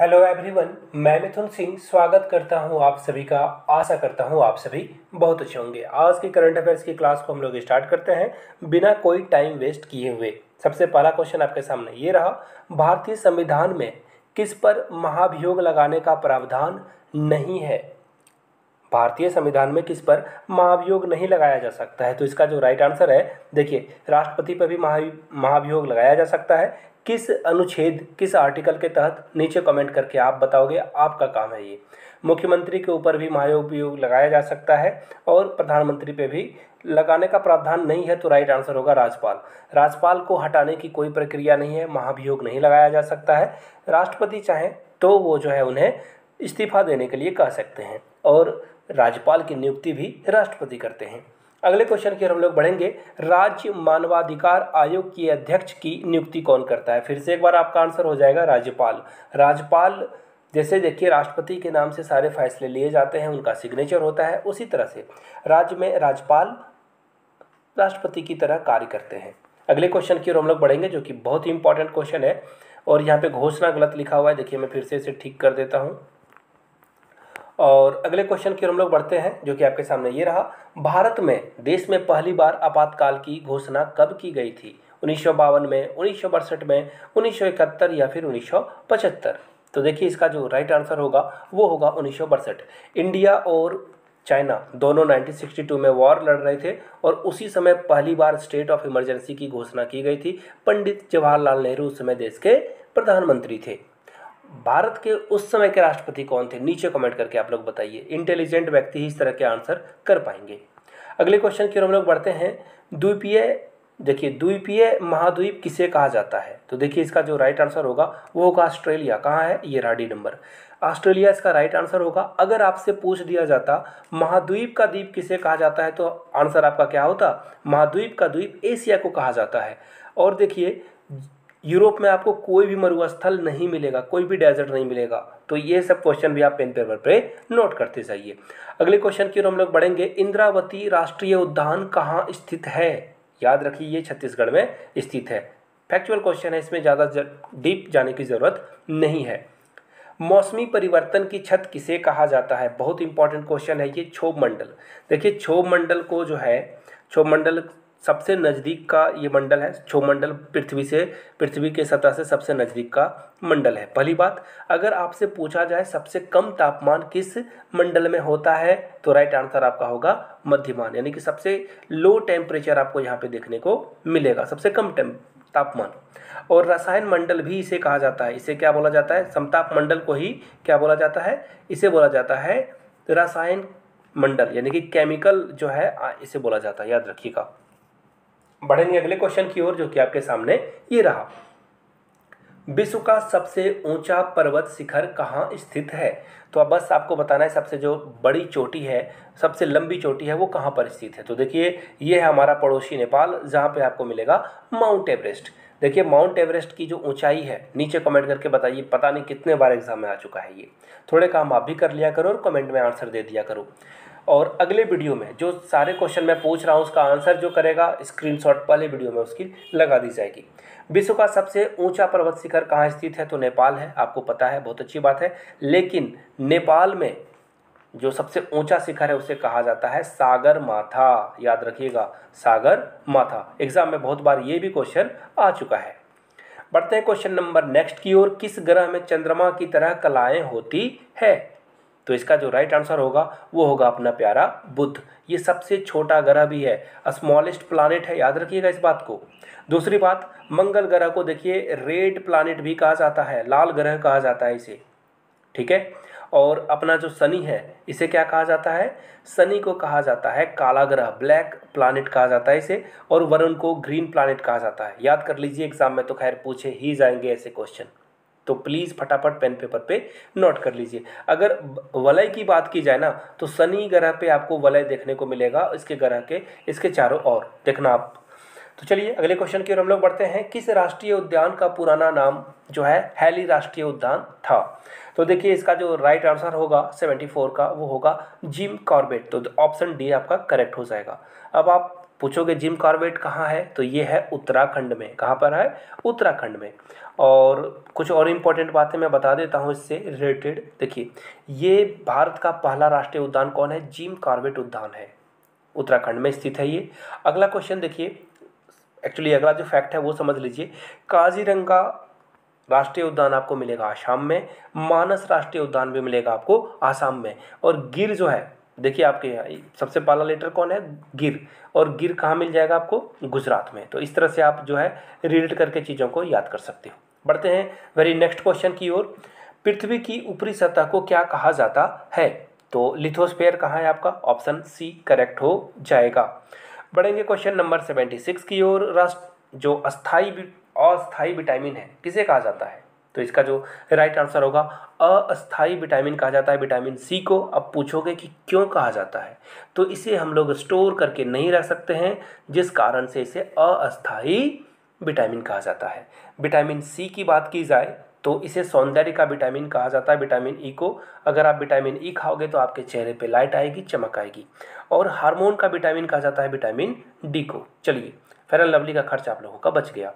Hello everyone, मैं मिथुन सिंह स्वागत करता हूं आप सभी का। आशा करता हूं आप सभी बहुत अच्छे होंगे। आज की करंट अफेयर्स की क्लास को हम लोग स्टार्ट करते हैं बिना कोई टाइम वेस्ट किए हुए। सबसे पहला क्वेश्चन आपके सामने ये रहा, भारतीय संविधान में किस पर महाभियोग लगाने का प्रावधान नहीं है? भारतीय संविधान में किस पर महाभियोग नहीं लगाया जा सकता है? तो इसका जो राइट आंसर है, देखिए, राष्ट्रपति पर भी महाभियोग लगाया जा सकता है। किस अनुच्छेद, किस आर्टिकल के तहत, नीचे कमेंट करके आप बताओगे, आपका काम है ये। मुख्यमंत्री के ऊपर भी महाभियोग लगाया जा सकता है और प्रधानमंत्री पे भी लगाने का प्रावधान नहीं है, तो राइट आंसर होगा राज्यपाल। राज्यपाल को हटाने की कोई प्रक्रिया नहीं है, महाभियोग नहीं लगाया जा सकता है। राष्ट्रपति चाहे तो वो जो है उन्हें इस्तीफा देने के लिए कह सकते हैं और राज्यपाल की नियुक्ति भी राष्ट्रपति करते हैं। अगले क्वेश्चन की ओर हम लोग बढ़ेंगे। राज्य मानवाधिकार आयोग के अध्यक्ष की नियुक्ति कौन करता है? फिर से एक बार आपका आंसर हो जाएगा राज्यपाल। राज्यपाल, जैसे देखिए राष्ट्रपति के नाम से सारे फैसले लिए जाते हैं, उनका सिग्नेचर होता है, उसी तरह से राज्य में राज्यपाल राष्ट्रपति की तरह कार्य करते हैं। अगले क्वेश्चन की ओर हम लोग बढ़ेंगे, जो कि बहुत ही इंपॉर्टेंट क्वेश्चन है और यहाँ पे घोषणा गलत लिखा हुआ है। देखिए, मैं फिर से इसे ठीक कर देता हूँ। और अगले क्वेश्चन की ओर हम लोग बढ़ते हैं, जो कि आपके सामने ये रहा, भारत में देश में पहली बार आपातकाल की घोषणा कब की गई थी? 1952 में, 1962 में, 1971 या फिर 1975? तो देखिए, इसका जो राइट आंसर होगा वो होगा 1962। इंडिया और चाइना दोनों 1962 में वॉर लड़ रहे थे और उसी समय पहली बार स्टेट ऑफ इमरजेंसी की घोषणा की गई थी। पंडित जवाहरलाल नेहरू उस समय देश के प्रधानमंत्री थे। भारत के उस समय के राष्ट्रपति कौन थे? नीचे कमेंट करके आप लोग बताइए। इंटेलिजेंट व्यक्ति ही इस तरह के आंसर कर पाएंगे। अगले क्वेश्चन की ओर हम लोग बढ़ते हैं। द्वीपीय, देखिए, द्वीपीय महाद्वीप किसे कहा जाता है? तो देखिए, इसका जो राइट आंसर होगा वो होगा ऑस्ट्रेलिया। कहाँ है ये? राडी नंबर, ऑस्ट्रेलिया इसका राइट आंसर होगा। अगर आपसे पूछ दिया जाता महाद्वीप का द्वीप किसे कहा जाता है, तो आंसर आपका क्या होता? महाद्वीप का द्वीप एशिया को कहा जाता है। और देखिए, यूरोप में आपको कोई भी मरुस्थल नहीं मिलेगा, कोई भी डेजर्ट नहीं मिलेगा। तो ये सब क्वेश्चन भी आप पेन पेपर पे नोट करते जाइए। अगले क्वेश्चन की ओर हम लोग बढ़ेंगे। इंद्रावती राष्ट्रीय उद्यान कहाँ स्थित है? याद रखिए, ये छत्तीसगढ़ में स्थित है। फैक्चुअल क्वेश्चन है, इसमें ज़्यादा डीप जाने की ज़रूरत नहीं है। मौसमी परिवर्तन की छत किसे कहा जाता है? बहुत इंपॉर्टेंट क्वेश्चन है ये। क्षोभ मंडल। देखिए, क्षोभ मंडल को जो है, क्षोभ मंडल सबसे नज़दीक का ये मंडल है। क्षोभ मंडल पृथ्वी के सतह से सबसे नज़दीक का मंडल है। पहली बात, अगर आपसे पूछा जाए सबसे कम तापमान किस मंडल में होता है, तो राइट आंसर आपका होगा मध्यमान, यानी कि सबसे लो टेम्परेचर आपको यहाँ पे देखने को मिलेगा, सबसे कम तापमान। और रसायन मंडल भी इसे कहा जाता है। इसे क्या बोला जाता है? समताप मंडल को ही क्या बोला जाता है? इसे बोला जाता है रसायन मंडल, यानी कि केमिकल जो है इसे बोला जाता है, याद रखिएगा। बढ़ेंगे अगले क्वेश्चन की ओर, जो कि आपके सामने ये रहा। विश्व का सबसे ऊंचा पर्वत शिखर कहाँ स्थित है? तो अब बस आपको बताना है सबसे जो बड़ी चोटी है, सबसे लंबी चोटी है, वो कहाँ पर स्थित है। तो देखिए, ये है हमारा पड़ोसी नेपाल, जहाँ पे आपको मिलेगा माउंट एवरेस्ट। देखिए, माउंट एवरेस्ट की जो ऊंचाई है, नीचे कमेंट करके बताइए। पता नहीं कितने बार एग्जाम में आ चुका है ये। थोड़े काम आप भी कर लिया करो और कमेंट में आंसर दे दिया करो। और अगले वीडियो में जो सारे क्वेश्चन मैं पूछ रहा हूँ उसका आंसर जो करेगा, स्क्रीनशॉट पहले वीडियो में उसकी लगा दी जाएगी। विश्व का सबसे ऊंचा पर्वत शिखर कहाँ स्थित है? तो नेपाल है, आपको पता है, बहुत अच्छी बात है। लेकिन नेपाल में जो सबसे ऊंचा शिखर है उसे कहा जाता है सागर माथा। याद रखिएगा, सागर माथा। एग्जाम में बहुत बार ये भी क्वेश्चन आ चुका है। बढ़ते हैं क्वेश्चन नंबर नेक्स्ट की ओर। किस ग्रह में चंद्रमा की तरह कलाएं होती है? तो इसका जो राइट आंसर होगा वो होगा अपना प्यारा बुध। ये सबसे छोटा ग्रह भी है, स्मॉलेस्ट प्लैनेट है, याद रखिएगा इस बात को। दूसरी बात, मंगल ग्रह को देखिए रेड प्लैनेट भी कहा जाता है, लाल ग्रह कहा जाता है इसे, ठीक है। और अपना जो शनि है, इसे क्या कहा जाता है? शनि को कहा जाता है काला ग्रह, ब्लैक प्लैनेट कहा जाता है इसे। और वरुण को ग्रीन प्लैनेट कहा जाता है। याद कर लीजिए, एग्जाम में तो खैर पूछे ही जाएंगे ऐसे क्वेश्चन, तो प्लीज़ फटाफट पेन पेपर पे नोट कर लीजिए। अगर वलय की बात की जाए ना, तो शनि ग्रह पे आपको वलय देखने को मिलेगा, इसके ग्रह के इसके चारों ओर देखना आप। तो चलिए अगले क्वेश्चन की ओर हम लोग बढ़ते हैं। किस राष्ट्रीय उद्यान का पुराना नाम जो है हैली राष्ट्रीय उद्यान था? तो देखिए, इसका जो राइट आंसर होगा 74 का, वो होगा जिम कॉर्बेट। तो ऑप्शन डी आपका करेक्ट हो जाएगा। अब आप पूछोगे जिम कॉर्बेट कहाँ है, तो ये है उत्तराखंड में। कहाँ पर है? उत्तराखंड में। और कुछ और इम्पोर्टेंट बातें मैं बता देता हूँ इससे रिलेटेड। देखिए, ये भारत का पहला राष्ट्रीय उद्यान कौन है? जिम कॉर्बेट उद्यान है, उत्तराखंड में स्थित है ये। अगला क्वेश्चन देखिए, एक्चुअली अगला जो फैक्ट है वो समझ लीजिए। काजीरंगा राष्ट्रीय उद्यान आपको मिलेगा आसाम में, मानस राष्ट्रीय उद्यान भी मिलेगा आपको आसाम में, और गिर जो है, देखिए आपके यहाँ सबसे पहला लेटर कौन है? गिर। और गिर कहाँ मिल जाएगा आपको? गुजरात में। तो इस तरह से आप जो है रिलेट करके चीज़ों को याद कर सकते हो। बढ़ते हैं वेरी नेक्स्ट क्वेश्चन की ओर। पृथ्वी की ऊपरी सतह को क्या कहा जाता है? तो लिथोस्फीयर कहाँ है आपका? ऑप्शन सी करेक्ट हो जाएगा। बढ़ेंगे क्वेश्चन नंबर 76 की ओर। राष्ट्र जो अस्थाई विटामिन है किसे कहा जाता है? तो इसका जो राइट आंसर होगा अस्थाई विटामिन कहा जाता है विटामिन सी को। अब पूछोगे कि क्यों कहा जाता है, तो इसे हम लोग स्टोर करके नहीं रख सकते हैं, जिस कारण से इसे अस्थाई विटामिन कहा जाता है। विटामिन सी की बात की जाए तो इसे सौंदर्य का विटामिन कहा जाता है, विटामिन ई को। अगर आप विटामिन ई खाओगे तो आपके चेहरे पे लाइट आएगी, चमक आएगी। और हार्मोन का विटामिन कहा जाता है विटामिन डी को। चलिए, फेयर एंड लवली का खर्च आप लोगों का बच गया।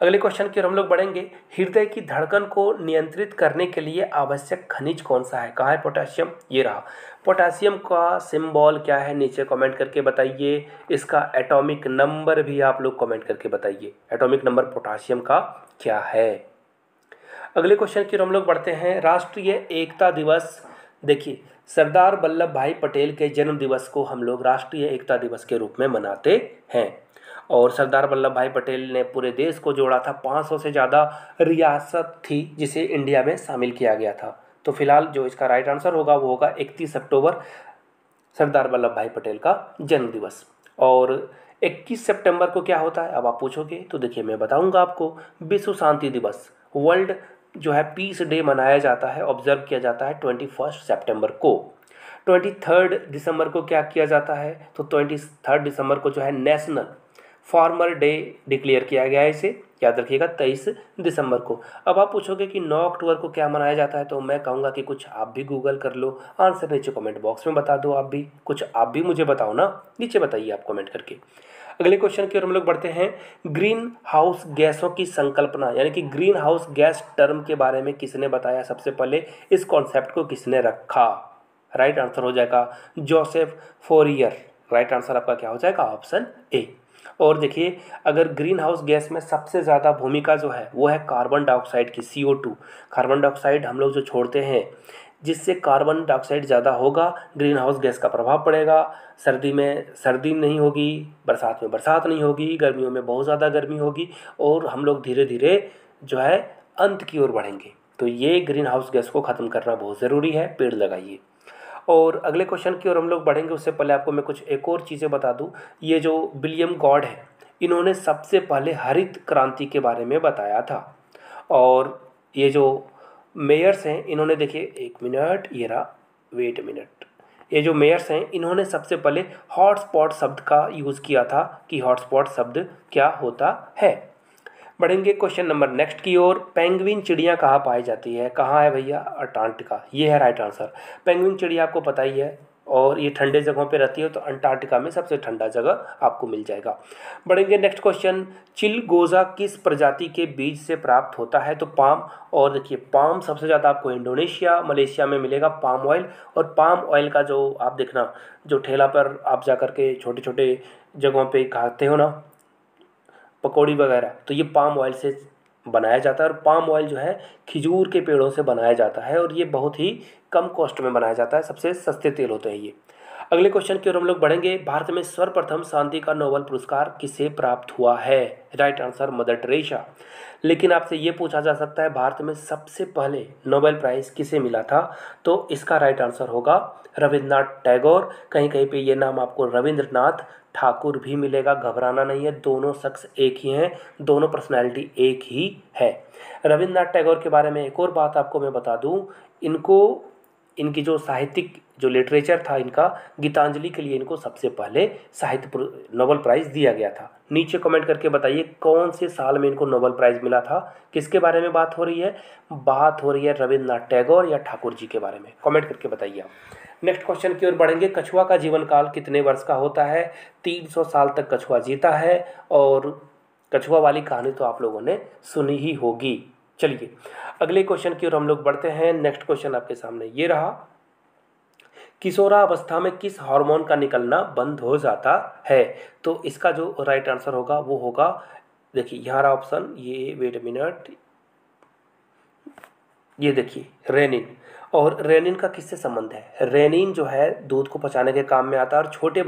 अगले क्वेश्चन की ओर हम लोग बढ़ेंगे। हृदय की धड़कन को नियंत्रित करने के लिए आवश्यक खनिज कौन सा है? कहाँ है पोटेशियम? ये रहा। पोटेशियम का सिंबल क्या है? नीचे कमेंट करके बताइए। इसका एटॉमिक नंबर भी आप लोग कमेंट करके बताइए, एटॉमिक नंबर पोटेशियम का क्या है। अगले क्वेश्चन की ओर हम लोग बढ़ते हैं। राष्ट्रीय एकता दिवस, देखिए सरदार वल्लभ भाई पटेल के जन्म दिवस को हम लोग राष्ट्रीय एकता दिवस के रूप में मनाते हैं। और सरदार वल्लभ भाई पटेल ने पूरे देश को जोड़ा था। 500 से ज़्यादा रियासत थी जिसे इंडिया में शामिल किया गया था। तो फिलहाल जो इसका राइट आंसर होगा वो होगा 31 अक्टूबर, सरदार वल्लभ भाई पटेल का जन्म दिवस। और 21 सितंबर को क्या होता है, अब आप पूछोगे तो देखिए मैं बताऊंगा आपको। विश्व शांति दिवस, वर्ल्ड जो है पीस डे मनाया जाता है, ऑब्जर्व किया जाता है 21 सितंबर को। 23 दिसंबर को क्या किया जाता है? तो 23 दिसंबर को जो है नेशनल फार्मर डे डिक्लेयर किया गया है, इसे याद रखिएगा 23 दिसंबर को। अब आप पूछोगे कि 9 अक्टूबर को क्या मनाया जाता है, तो मैं कहूँगा कि कुछ आप भी गूगल कर लो, आंसर नीचे कमेंट बॉक्स में बता दो। आप भी मुझे बताओ ना, नीचे बताइए आप कमेंट करके। अगले क्वेश्चन की ओर हम लोग बढ़ते हैं। ग्रीन हाउस गैसों की संकल्पना यानी कि ग्रीन हाउस गैस टर्म के बारे में किसने बताया? सबसे पहले इस कॉन्सेप्ट को किसने रखा? राइट आंसर हो जाएगा जोसेफ फोरियर। राइट आंसर आपका क्या हो जाएगा? Option A. और देखिए, अगर ग्रीन हाउस गैस में सबसे ज़्यादा भूमिका जो है वो है कार्बन डाइऑक्साइड की, CO2। कार्बन डाइऑक्साइड हम लोग जो छोड़ते हैं, जिससे कार्बन डाइऑक्साइड ज़्यादा होगा, ग्रीन हाउस गैस का प्रभाव पड़ेगा। सर्दी में सर्दी नहीं होगी, बरसात में बरसात नहीं होगी, गर्मियों में बहुत ज़्यादा गर्मी होगी, और हम लोग धीरे धीरे जो है अंत की ओर बढ़ेंगे। तो ये ग्रीन हाउस गैस को ख़त्म करना बहुत ज़रूरी है, पेड़ लगाइए। और अगले क्वेश्चन की ओर हम लोग बढ़ेंगे, उससे पहले आपको मैं कुछ एक और चीज़ें बता दूं। ये जो विलियम गॉड है, इन्होंने सबसे पहले हरित क्रांति के बारे में बताया था। और ये जो मेयर्स हैं, इन्होंने देखिए, एक मिनट, ये रहा, वेट मिनट, ये जो मेयर्स हैं इन्होंने सबसे पहले हॉटस्पॉट शब्द का यूज़ किया था कि हॉटस्पॉट शब्द क्या होता है। बढ़ेंगे क्वेश्चन नंबर नेक्स्ट की ओर। पेंगुइन चिड़िया कहाँ पाई जाती है? कहाँ है भैया? अंटार्कटिका, ये है राइट आंसर। पेंगुइन चिड़िया आपको पता ही है, और ये ठंडे जगहों पे रहती है, तो अंटार्कटिका में सबसे ठंडा जगह आपको मिल जाएगा। बढ़ेंगे नेक्स्ट क्वेश्चन। चिलगोजा किस प्रजाति के बीज से प्राप्त होता है? तो पाम। और देखिए, पाम सबसे ज़्यादा आपको इंडोनेशिया, मलेशिया में मिलेगा पाम ऑयल। और पाम ऑयल का जो आप देखना, जो ठेला पर आप जा कर के छोटे छोटे जगहों पर खाते हो ना पकौड़ी वगैरह, तो ये पाम ऑयल से बनाया जाता है। और पाम ऑयल जो है खिजूर के पेड़ों से बनाया जाता है, और ये बहुत ही कम कॉस्ट में बनाया जाता है, सबसे सस्ते तेल होते हैं ये। अगले क्वेश्चन की ओर हम लोग बढ़ेंगे। भारत में सर्वप्रथम शांति का नोबेल पुरस्कार किसे प्राप्त हुआ है? Right answer mother Teresa. लेकिन आपसे ये पूछा जा सकता है भारत में सबसे पहले नोबेल प्राइज़ किसे मिला था? तो इसका राइट आंसर होगा रविंद्रनाथ टैगोर। कहीं कहीं पे ये नाम आपको रविंद्रनाथ ठाकुर भी मिलेगा, घबराना नहीं है, दोनों शख्स एक ही हैं, दोनों पर्सनैलिटी एक ही है। रविंद्रनाथ टैगोर के बारे में एक और बात आपको मैं बता दूं, इनकी जो साहित्यिक जो लिटरेचर था इनका, गीतांजलि के लिए इनको सबसे पहले साहित्य नोबेल प्राइज़ दिया गया था। नीचे कमेंट करके बताइए कौन से साल में इनको नोबेल प्राइज़ मिला था, किसके बारे में बात हो रही है? बात हो रही है रविंद्रनाथ टैगोर या ठाकुर जी के बारे में, कमेंट करके बताइए आप। नेक्स्ट क्वेश्चन की ओर बढ़ेंगे। कछुआ का जीवन काल कितने वर्ष का होता है? 300 साल तक कछुआ जीता है। और कछुआ वाली कहानी तो आप लोगों ने सुनी ही होगी। चलिए अगले क्वेश्चन की ओर हम लोग बढ़ते हैं। नेक्स्ट क्वेश्चन आपके सामने ये रहा। किशोरावस्था में किस हार्मोन का निकलना बंद हो जाता है? तो इसका जो राइट आंसर होगा वो होगा, देखिए यहाँ रहा ऑप्शन, ये वेट अ मिनट, ये देखिए रेनिन। और रेनिन का किससे संबंध है? रेनिन जो है दूध को पचाने के काम में आता है। और छोटे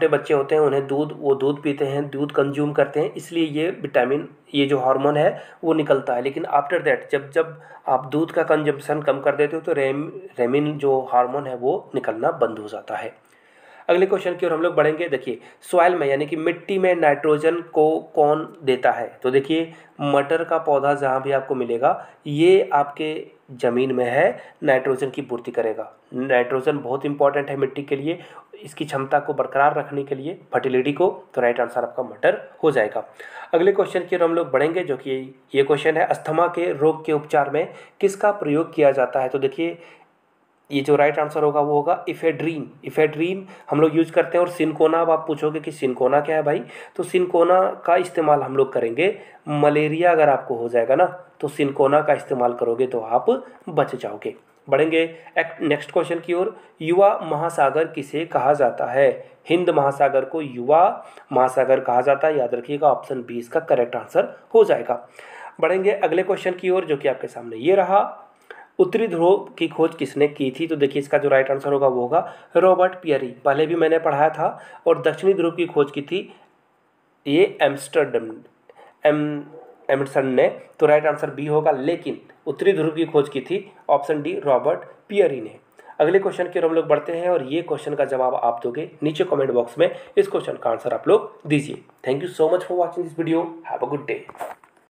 बच्चे होते हैं उन्हें वो दूध पीते हैं, दूध कंज्यूम करते हैं, इसलिए ये विटामिन, ये जो हार्मोन है वो निकलता है। लेकिन आफ्टर दैट जब आप दूध का कंजम्पशन कम कर देते हो तो रेमिन जो हार्मोन है वो निकलना बंद हो जाता है। अगले क्वेश्चन की ओर हम लोग बढ़ेंगे। देखिए सॉइल में यानी कि मिट्टी में नाइट्रोजन को कौन देता है? तो देखिए मटर का पौधा जहाँ भी आपको मिलेगा ये आपके ज़मीन में है, नाइट्रोजन की पूर्ति करेगा। नाइट्रोजन बहुत इंपॉर्टेंट है मिट्टी के लिए, इसकी क्षमता को बरकरार रखने के लिए, फर्टिलिटी को। तो राइट आंसर आपका मटर हो जाएगा। अगले क्वेश्चन की ओर हम लोग बढ़ेंगे जो कि ये क्वेश्चन है, अस्थमा के रोग के उपचार में किसका प्रयोग किया जाता है? तो देखिए ये जो राइट आंसर होगा वो होगा इफेड्रीन। इफेड्रीन हम लोग यूज करते हैं। और सिनकोना, अब आप पूछोगे कि सिनकोना क्या है भाई, तो सिनकोना का इस्तेमाल हम लोग करेंगे मलेरिया अगर आपको हो जाएगा ना, तो सिनकोना का इस्तेमाल करोगे तो आप बच जाओगे। बढ़ेंगे नेक्स्ट क्वेश्चन की ओर। युवा महासागर किसे कहा जाता है? हिंद महासागर को युवा महासागर कहा जाता है। याद रखिएगा ऑप्शन बी इसका करेक्ट आंसर हो जाएगा। बढ़ेंगे अगले क्वेश्चन की ओर जो कि आपके सामने ये रहा। उत्तरी ध्रुव की खोज किसने की थी? तो देखिए इसका जो राइट आंसर होगा वो होगा रॉबर्ट पियरी। पहले भी मैंने पढ़ाया था। और दक्षिणी ध्रुव की खोज की थी ये एमर्सन ने। तो राइट आंसर बी होगा। लेकिन उत्तरी ध्रुव की खोज की थी ऑप्शन डी रॉबर्ट पियरी ने। अगले क्वेश्चन की ओर हम लोग बढ़ते हैं और ये क्वेश्चन का जवाब आप दोगे नीचे कमेंट बॉक्स में। इस क्वेश्चन का आंसर आप लोग दीजिए। Thank you so much for watching this video. Have a good day.